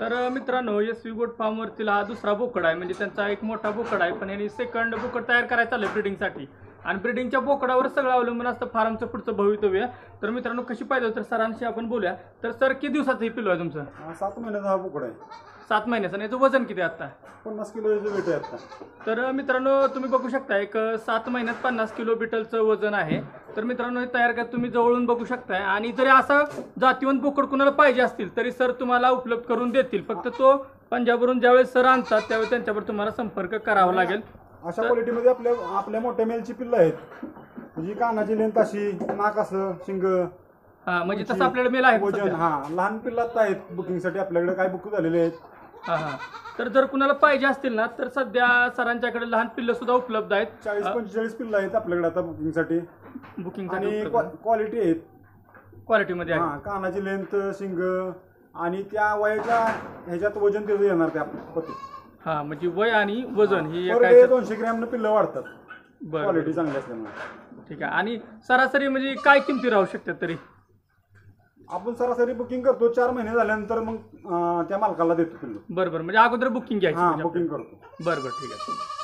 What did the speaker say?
तर मित्रांनो, SV गोट फार्मवरतील हा दुसरा बोकड आहे. म्हणजे त्यांचा एक मोठा बोकड आहे, पण यांनी सेकंड बोकड तयार करायचं चाललंय ब्रीडिंगसाठी. आणि ब्रीडिंगच्या बोकडावर सगळं अवलंबून असतं फार्मचं पुढचं भवितव्य. तर मित्रांनो, कशी पाहिजे तर सरांशी आपण बोलूया. तर सर, किती दिवसाचं हे पिल्लू आहे तुमचं? 7 महिन्याचा हा बोकड आहे. 7 महिन्याचं. आणि याचं वजन किती आहे आता? 50 किलोचं वेट आहे आता. तर मित्रांनो, तुम्ही बघू शकता एक 7 महिन्यात 50 किलो बिटलचं वजन आहे. तर मित्रांनो, हे तयार करा तुम्ही जवळून बघू शकताय. आणि जरी असं जातीवंत बोकड कुणाला पाहिजे असतील तरी सर तुम्हाला उपलब्ध करून देतील. फक्त तो पंजाबवरून ज्यावेळेस सर आणतात त्यावेळेस त्यांच्यावर तुम्हाला संपर्क करावा लागेल. अशा क्वालिटीमध्ये आपल्या मोठ्या मेलची पिल्लं आहेत. म्हणजे कानाची लेंथ अशी, नाक असं, शिंग. हा, म्हणजे तसं आपल्याकडे मेल आहे वजन. लहान पिल्लं आता आहेत बुकिंगसाठी आपल्याकडे, काय बुक झालेले आहेत. तर जर कुणाला पाहिजे असतील ना तर सध्या सरांच्याकडे लहान पिल्लं सुद्धा उपलब्ध आहेत. 40-45 पिल्लं आहेत आपल्याकडे आता बुकिंगसाठी. आणि क्वालिटी आहेत, क्वालिटीमध्ये आहे. कानाची लेंथ, शिंग आणि त्या वयाच्या ह्याच्यात वजन त्याचं येणार ते आपलं. म्हणजे वय आणि वजन ही 200 ग्रॅमनं पिल्लं वाढतात. क्वालिटी चांगली असल्यामुळे. ठीक आहे. आणि सरासरी म्हणजे काय किमती राहू शकतात तरी? आपण सरासरी बुकिंग करतो, 4 महिने झाल्यानंतर मग त्या मालकाला देतो पिल्लू. बरोबर, म्हणजे अगोदर बुकिंग घ्यायची. बुकिंग करतो. बरोबर, ठीक आहे.